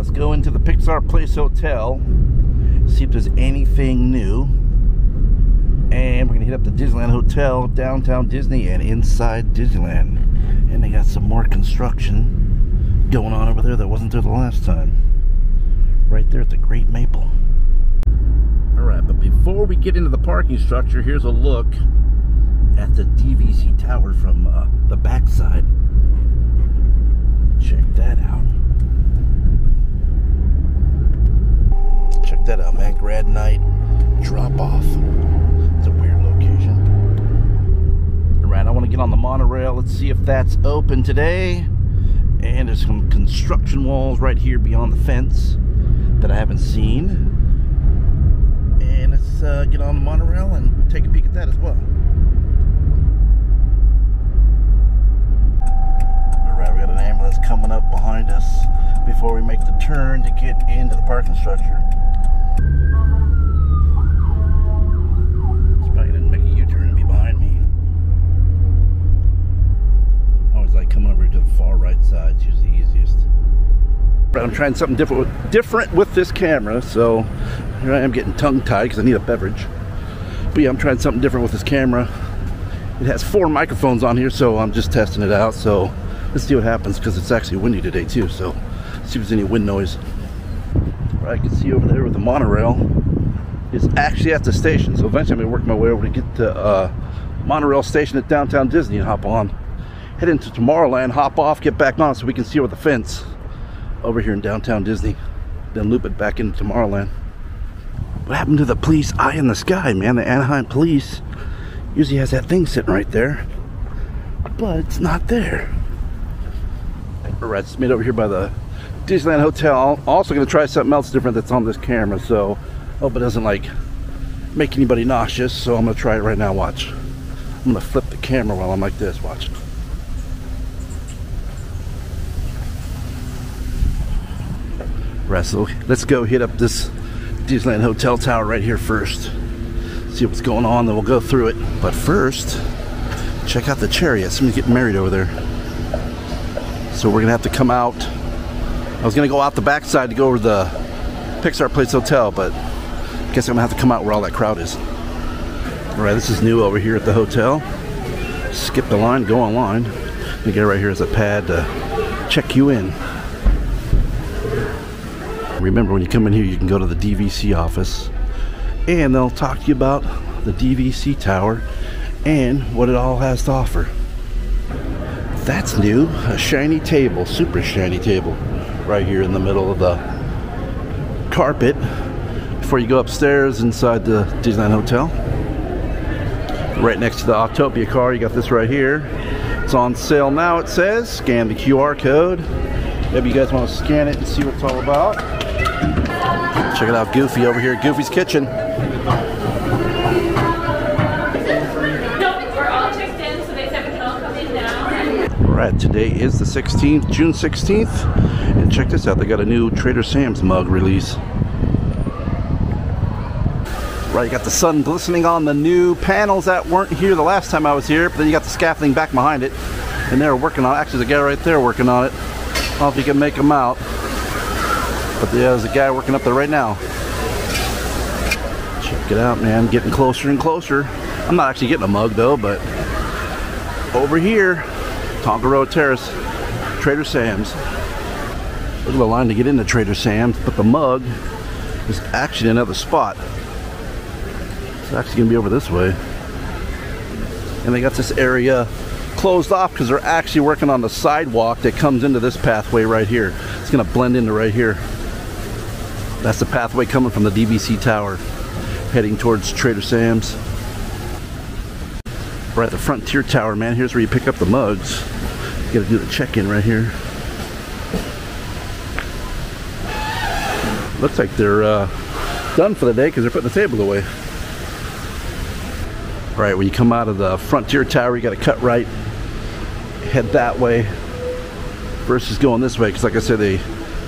let's go into the Pixar Place Hotel, see if there's anything new. And we're gonna hit up the Disneyland Hotel, downtown Disney, and inside Disneyland. And they got some more construction going on over there that wasn't there the last time. Right there at the Great Maple. Alright, but before we get into the parking structure, here's a look at the DVC tower from the backside. Check that out. Check that out, man. Grad night drop off. It's a weird location. Alright, I want to get on the monorail. Let's see if that's open today. And there's some construction walls right here beyond the fence that I haven't seen. And let's get on the monorail and take a peek at that as well. Alright, we got an ambulance coming up behind us before we make the turn to get into the parking structure. It's probably gonna make a U-turn and be behind me. I always like coming over to the far right side. It's usually the easiest. But I'm trying something different with this camera, so here I am getting tongue-tied because I need a beverage. But yeah, I'm trying something different with this camera. It has 4 microphones on here, so I'm just testing it out. So let's see what happens, because it's actually windy today too, so let's see if there's any wind noise. Right, I can see over there with the monorail is actually at the station, so eventually I'm going to work my way over to get to monorail station at downtown Disney and hop on. Head into Tomorrowland, hop off, get back on so we can see over the fence over here in downtown Disney, then loop it back into Tomorrowland. What happened to the police eye in the sky, man? The Anaheim police usually has that thing sitting right there, but it's not there. Alright, it's made over here by the Disneyland Hotel. Also going to try something else different that's on this camera, so hope it doesn't like make anybody nauseous. So I'm going to try it right now. Watch. I'm going to flip the camera while I'm like this. Watch. Right, so let's go hit up this Disneyland Hotel tower right here first. See what's going on, then we'll go through it. But first, check out the chariot. Somebody's getting married over there. So we're gonna have to come out. I was gonna go out the backside to go over to the Pixar Place Hotel, but I guess I'm gonna have to come out where all that crowd is. Alright, this is new over here at the hotel. Skip the line, go online. You get right here as a pad to check you in. Remember, when you come in here, you can go to the DVC office and they'll talk to you about the DVC tower and what it all has to offer. That's new. A shiny table, super shiny table, right here in the middle of the carpet before you go upstairs inside the Disneyland Hotel. Right next to the Octopia car, you got this right here. It's on sale now, it says. Scan the QR code. Maybe you guys want to scan it and see what it's all about. Check it out, Goofy over here at Goofy's Kitchen. We're all checked in, so they said we can all come in now. Alright, today is the 16th, June 16th. And check this out, they got a new Trader Sam's mug release. Right, you got the sun glistening on the new panels that weren't here the last time I was here. But then you got the scaffolding back behind it. And they're working on it. Actually, there's a guy right there working on it. I don't know if you can make them out. But there's a guy working up there right now. Check it out, man. Getting closer and closer. I'm not actually getting a mug though, but over here, Tonga Road Terrace, Trader Sam's. Look at the line to get into Trader Sam's, but the mug is actually another spot. It's actually gonna be over this way. And they got this area closed off because they're actually working on the sidewalk that comes into this pathway right here. It's gonna blend into right here. That's the pathway coming from the DVC tower, heading towards Trader Sam's. Right at the Frontier Tower, man. Here's where you pick up the mugs. You gotta do the check-in right here. Looks like they're done for the day because they're putting the table away. Right, when you come out of the Frontier Tower, you gotta cut right, head that way, versus going this way, because like I said, they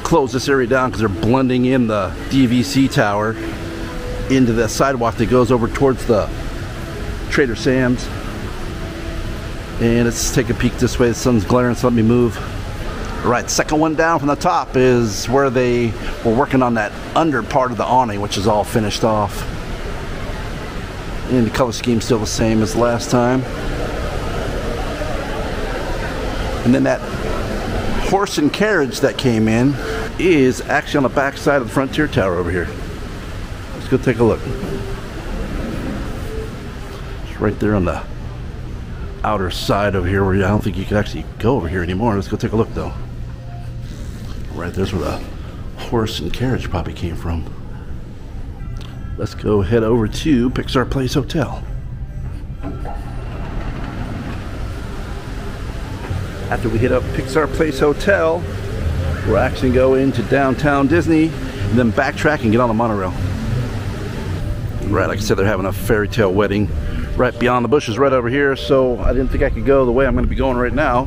close this area down because they're blending in the DVC tower into the sidewalk that goes over towards the Trader Sam's. And let's take a peek this way. The sun's glaring, so let me move. Right, second one down from the top is where they were working on that under part of the awning, which is all finished off. And the color scheme's still the same as last time. And then that horse and carriage that came in is actually on the back side of the Frontier Tower over here. Let's go take a look. It's right there on the outer side over here where I don't think you can actually go over here anymore. Let's go take a look though. Right there's where the horse and carriage probably came from. Let's go head over to Pixar Place Hotel. After we hit up Pixar Place Hotel, we're actually going to go into downtown Disney and then backtrack and get on the monorail. Right, like I said, they're having a fairy tale wedding right beyond the bushes right over here, so I didn't think I could go the way I'm going to be going right now,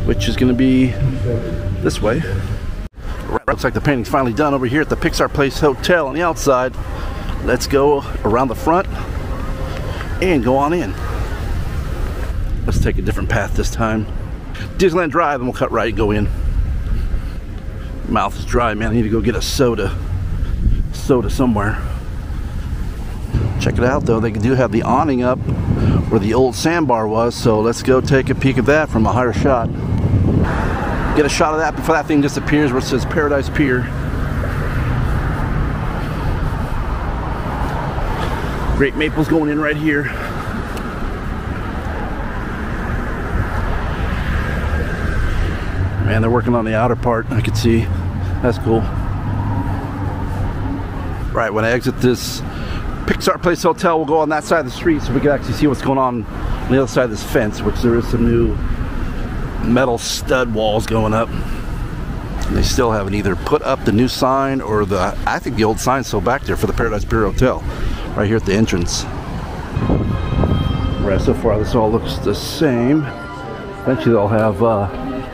which is going to be this way. Right, looks like the painting's finally done over here at the Pixar Place Hotel on the outside. Let's go around the front and go on in. Let's take a different path this time. Disneyland Drive, and we'll cut right and go in. Mouth is dry, man. I need to go get a soda somewhere. Check it out though, they do have the awning up where the old sandbar was, so let's go take a peek at that from a higher shot. Get a shot of that before that thing disappears where it says Paradise Pier. Great Maple's going in right here. Man, they're working on the outer part, I can see. That's cool. Right, when I exit this Pixar Place Hotel, we'll go on that side of the street so we can actually see what's going on the other side of this fence, which there is some new metal stud walls going up. And they still haven't either put up the new sign or I think the old sign's still back there for the Paradise Pier Hotel, right here at the entrance. Right, so far this all looks the same. Eventually they'll have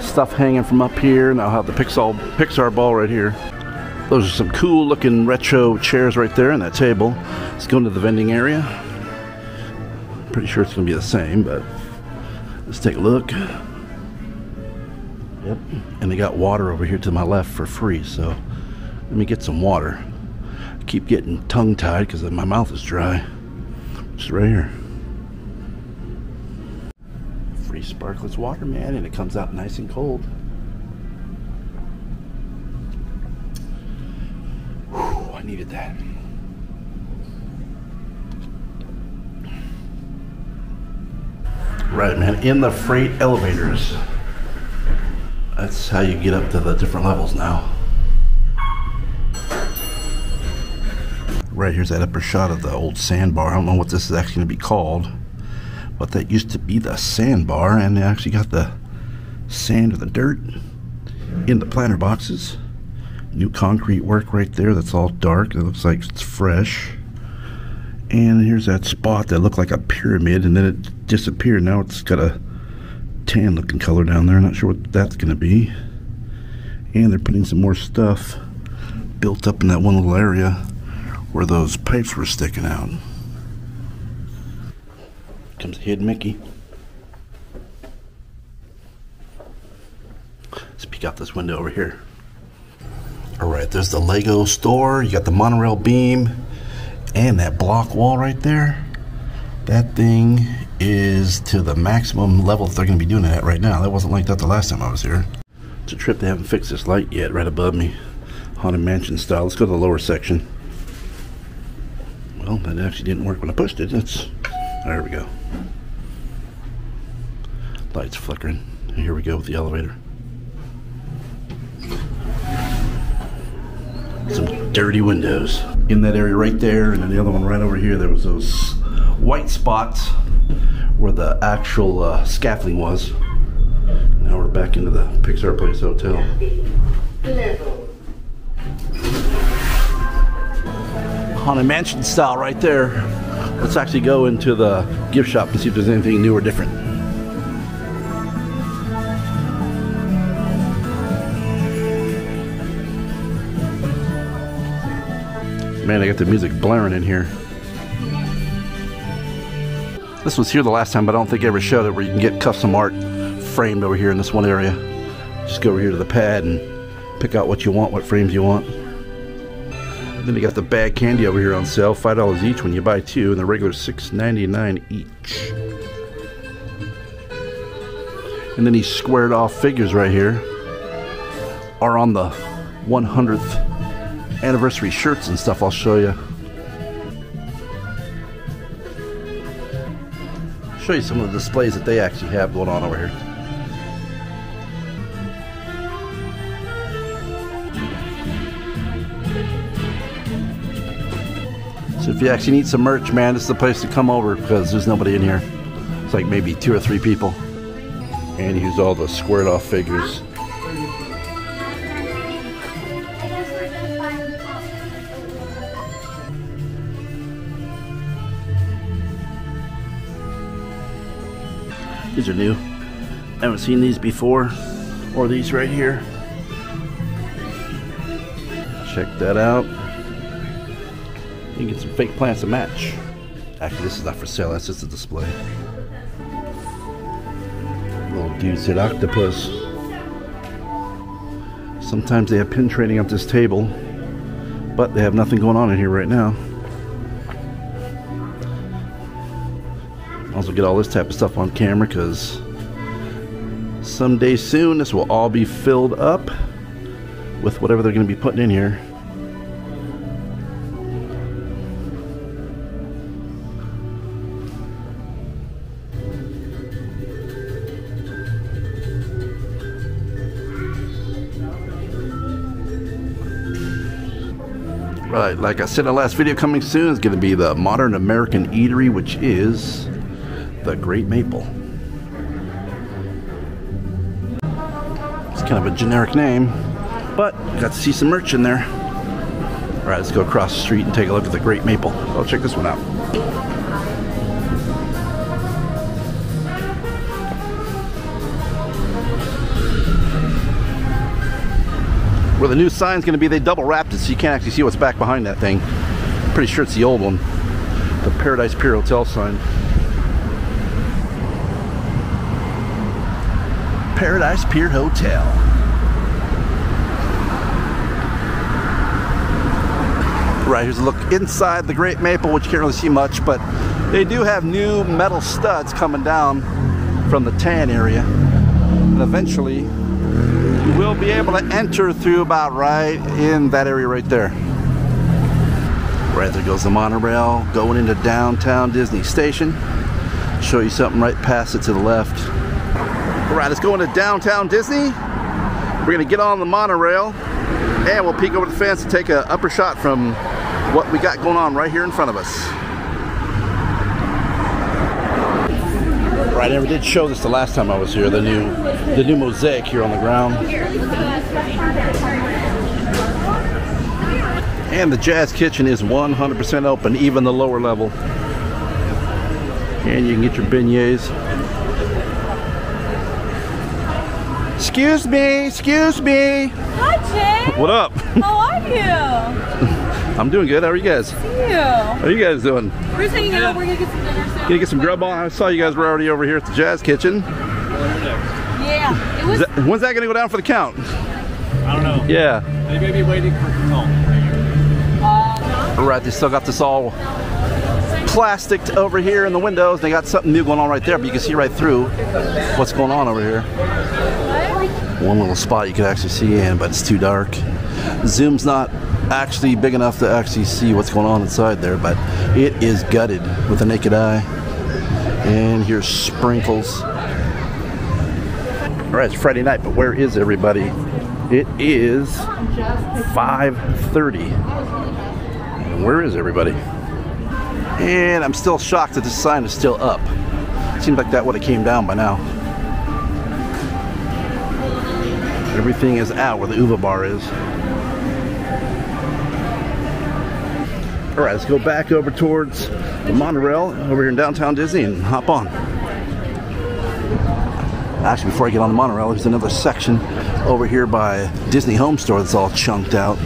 stuff hanging from up here, and I'll have the Pixar ball right here. Those are some cool looking retro chairs right there and that table. Let's go into the vending area. Pretty sure it's gonna be the same, but let's take a look. Yep, and they got water over here to my left for free, so let me get some water. I keep getting tongue tied because my mouth is dry. Just right here. Free Sparklets water, man, and it comes out nice and cold. Whew, I needed that. Right, man, in the freight elevators. That's how you get up to the different levels now. Right here's that upper shot of the old sandbar. I don't know what this is actually going to be called, but that used to be the sandbar, and they actually got the sand or the dirt in the planter boxes. New concrete work right there. That's all dark. It looks like it's fresh. And here's that spot that looked like a pyramid, and then it disappeared. Now it's got a tan looking color down there. Not sure what that's going to be. And they're putting some more stuff built up in that one little area where those pipes were sticking out. Comes Hidden Mickey. Let's peek out this window over here. Alright, there's the Lego store. You got the monorail beam and that block wall right there. That thing is to the maximum level that they're going to be doing it at right now. That wasn't like that the last time I was here. It's a trip. They haven't fixed this light yet right above me. Haunted Mansion style. Let's go to the lower section. Well, that actually didn't work when I pushed it. There we go. Lights flickering. Here we go with the elevator. Some dirty windows in that area right there, and then the other one right over here. There was those white spots where the actual scaffolding was. Now we're back into the Pixar Place Hotel. Haunted Mansion style right there. Let's actually go into the gift shop and see if there's anything new or different. Man, I got the music blaring in here. This was here the last time, but I don't think I ever showed it, where you can get custom art framed over here in this one area. Just go over here to the pad and pick out what you want, what frames you want. Then you got the bag candy over here on sale, $5 each when you buy two, and the regular $6.99 each. And then these squared off figures right here are on the 100th anniversary shirts and stuff. I'll show you. Show you some of the displays that they actually have going on over here. So if you actually need some merch, man, this is the place to come over because there's nobody in here. It's like maybe 2 or 3 people. And use all the squared off figures. These are new. I haven't seen these before. Or these right here. Check that out. You can get some fake plants to match. Actually, this is not for sale, that's just a display. Little dude said octopus. Sometimes they have pin trading up this table, but they have nothing going on in here right now. Also get all this type of stuff on camera because someday soon this will all be filled up with whatever they're going to be putting in here. Right, like I said in the last video, coming soon is going to be the Modern American Eatery, which is the Great Maple. It's kind of a generic name, but got to see some merch in there. Alright, let's go across the street and take a look at the Great Maple. I'll check this one out. Where the new sign's going to be, they double wrapped it so you can't actually see what's back behind that thing. Pretty sure it's the old one. The Paradise Pier Hotel sign. Paradise Pier Hotel. Right, here's a look inside the Great Maple, which you can't really see much, but they do have new metal studs coming down from the tan area. And eventually, you will be able to enter through about right in that area right there. Right there goes the monorail going into downtown Disney Station. Show you something right past it to the left. Alright, let's go into downtown Disney. We're going to get on the monorail and we'll peek over the fence and take an upper shot from what we got going on right here in front of us. Right, I never did show this the last time I was here, the new mosaic here on the ground. And the Jazz Kitchen is 100% open, even the lower level. And you can get your beignets. Excuse me, excuse me. Hi, Jay. What up? How are you? I'm doing good. How are you guys? See you. How are you guys doing? We're just hanging out. We're gonna get some dinner soon. Gonna get some grub on. I saw you guys were already over here at the Jazz Kitchen. Yeah. It was. When's that gonna go down for the count? I don't know. Yeah. They may be waiting for call. Right, they still got this all plastic over here in the windows. They got something new going on right there, but you can see right through what's going on over here. One little spot you could actually see in, but it's too dark. Zoom's not actually big enough to actually see what's going on inside there, but it is gutted with the naked eye. And here's sprinkles. Alright, it's Friday night, but where is everybody? It is 5:30. Where is everybody? And I'm still shocked that this sign is still up. Seems like that would have came down by now. Everything is out where the Uva bar is. Alright, let's go back over towards the monorail over here in downtown Disney and hop on. Actually, before I get on the monorail, there's another section over here by Disney Home Store that's all chunked out.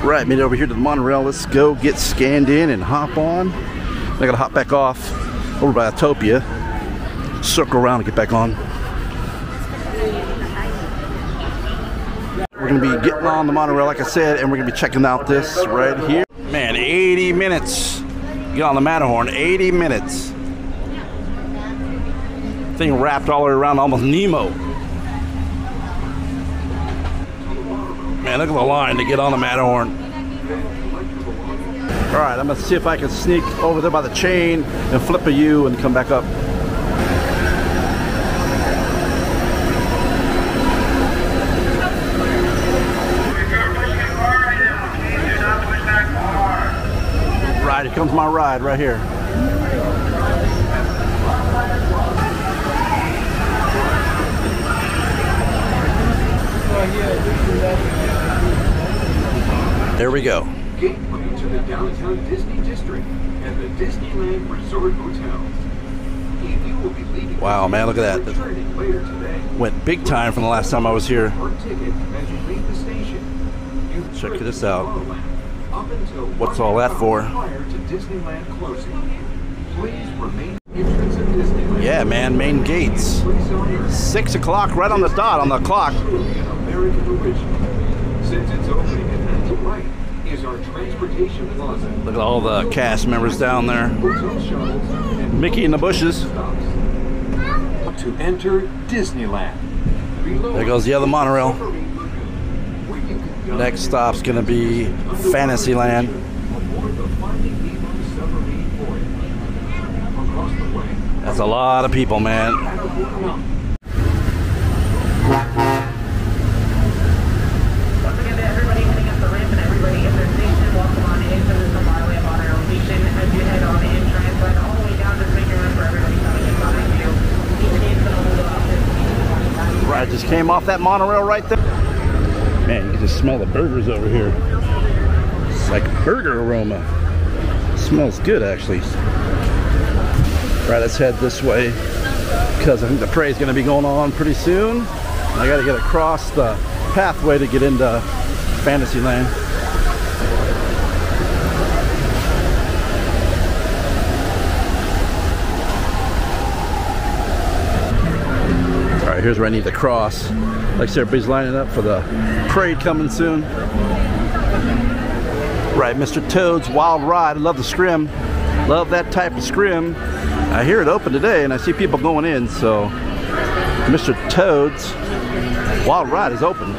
Right, made it over here to the monorail. Let's go get scanned in and hop on. I gotta hop back off over by Autopia, circle around and get back on. going to be getting on the monorail, like I said, and we're going to be checking out this right here. Man, 80 minutes. Get on the Matterhorn, 80 minutes. Thing wrapped all the way around, almost Nemo. Man, look at the line to get on the Matterhorn. All right, I'm going to see if I can sneak over there by the chain and flip a U and come back up. Right, here comes my ride right here. There we go. Gateway to the downtown Disney District and the Disneyland Resort Hotel. You will be leaving. Wow, man, look at that. Later today. Went big time from the last time I was here. Check this out. What's all that for? Yeah, man, main gates. 6 o'clock, right on the dot, on the clock. Since it's opening at the right is our transportation plaza. Look at all the cast members down there. Mickey in the bushes. To enter Disneyland. There goes the other monorail. Next stop's gonna be Fantasyland. That's a lot of people, man. Right, just came off that monorail right there. Man, you can just smell the burgers over here. It's like burger aroma. It smells good, actually. Right, let's head this way because I think the parade's going to be going on pretty soon. I got to get across the pathway to get into Fantasyland. All right, here's where I need to cross. Like I said, everybody's lining up for the parade coming soon. Right, Mr. Toad's Wild Ride. I love the scrim. Love that type of scrim. I hear it open today and I see people going in, so Mr. Toad's Wild Ride is open.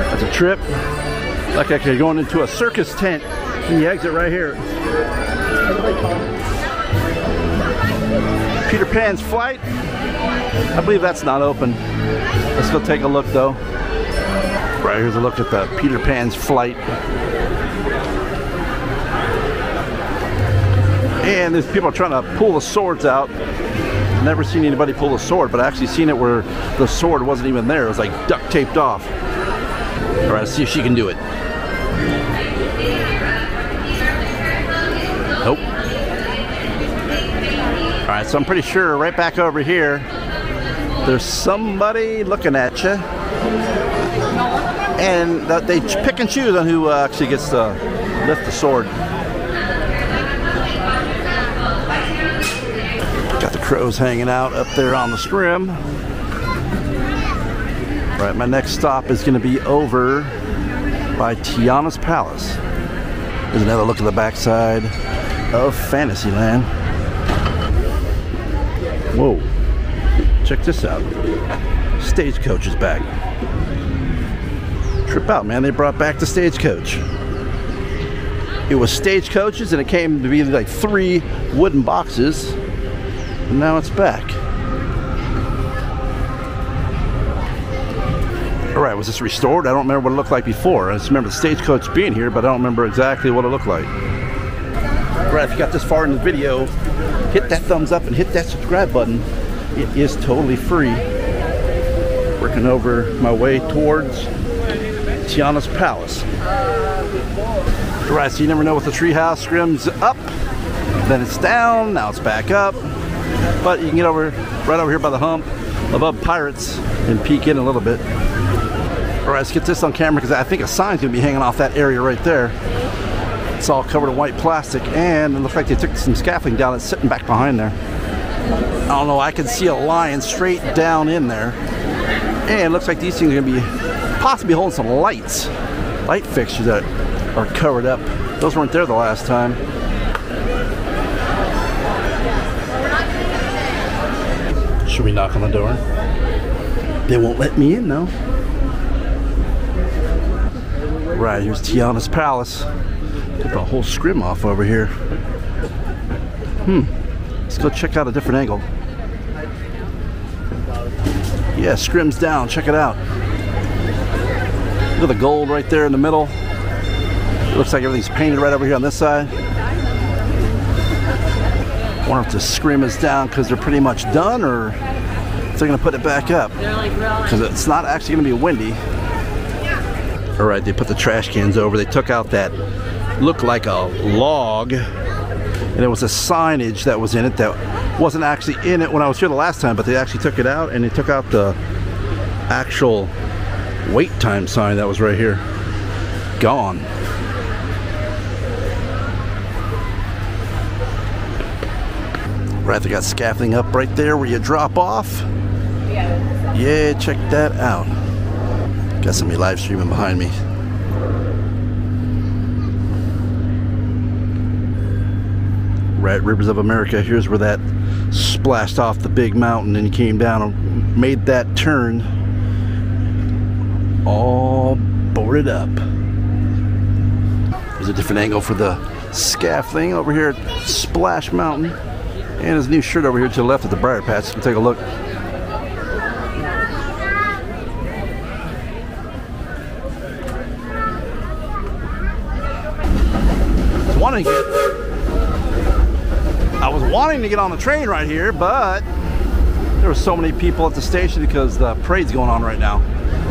That's a trip. Like I could go into a circus tent and you exit right here. Peter Pan's Flight. I believe that's not open. Let's go take a look though. Right, here's a look at the Peter Pan's Flight. And there's people trying to pull the swords out. Never seen anybody pull a sword, but I actually seen it where the sword wasn't even there. It was like duct taped off. All right, let's see if she can do it. Nope. All right, so I'm pretty sure right back over here, there's somebody looking at you. And they pick and choose on who actually gets to lift the sword. Got the crows hanging out up there on the scrim. Right, my next stop is going to be over by Tiana's Palace. There's another look at the backside of Fantasyland. Whoa, check this out. Stagecoach is back. Trip out, man. They brought back the Stagecoach. It was Stagecoaches and it came to be like 3 wooden boxes. And now it's back. All right, was this restored? I don't remember what it looked like before. I just remember the Stagecoach being here, but I don't remember exactly what it looked like. All right, if you got this far in the video, hit that thumbs up and hit that subscribe button. It is totally free. Working over my way towards Tiana's Palace. All right, so you never know with the treehouse. Scrim's up, then it's down, now it's back up. But you can get over right over here by the hump above Pirates and peek in a little bit. All right, let's get this on camera because I think a sign's gonna be hanging off that area right there. It's all covered in white plastic and it looks like they took some scaffolding down. It's sitting back behind there. I don't know, I can see a line straight down in there. And it looks like these things are going to be possibly holding some lights. Light fixtures that are covered up. Those weren't there the last time. Should we knock on the door? They won't let me in though. Right, here's Tiana's Palace. Took the whole scrim off over here. Let's go check out a different angle. Yeah, scrim's down. Check it out. Look at the gold right there in the middle. It looks like everything's painted right over here on this side. I wonder if the scrim is down because they're pretty much done, or if they're going to put it back up. Because it's not actually going to be windy. Alright, they put the trash cans over. They took out that looked like a log. And there was a signage that was in it that wasn't actually in it when I was here the last time, but they actually took it out, and they took out the actual wait time sign that was right here. Gone. Right, they got scaffolding up right there where you drop off. Yeah, check that out. Got somebody live streaming behind me. Right, Rivers of America. Here's where that splashed off the big mountain and came down and made that turn. All boarded up. There's a different angle for the scaffolding over here at Splash Mountain. And his new shirt over here to the left of the Briar Patch. Let's take a look. I was wanting to get on the train right here, but there were so many people at the station because the parade's going on right now.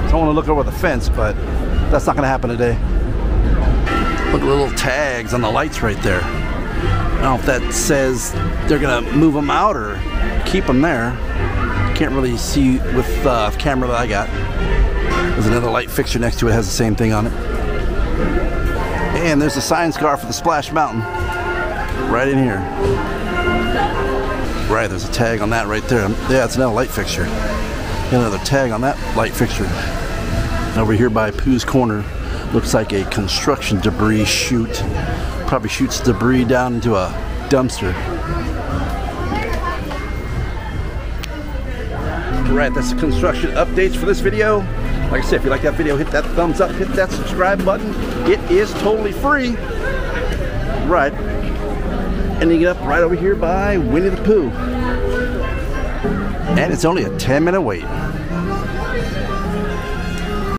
So I want to look over the fence, but that's not going to happen today. Look at the little tags on the lights right there. I don't know if that says they're going to move them out or keep them there. Can't really see with the camera that I got. There's another light fixture next to it, has the same thing on it. And there's a sign scar for the Splash Mountain right in here. Right, there's a tag on that right there. Yeah, it's another light fixture. Another tag on that light fixture. Over here by Pooh's Corner, looks like a construction debris chute. Probably shoots debris down into a dumpster. Right, that's the construction updates for this video. Like I said, if you like that video, hit that thumbs up, hit that subscribe button. It is totally free. Right. Ending up right over here by Winnie the Pooh. And it's only a 10-minute wait.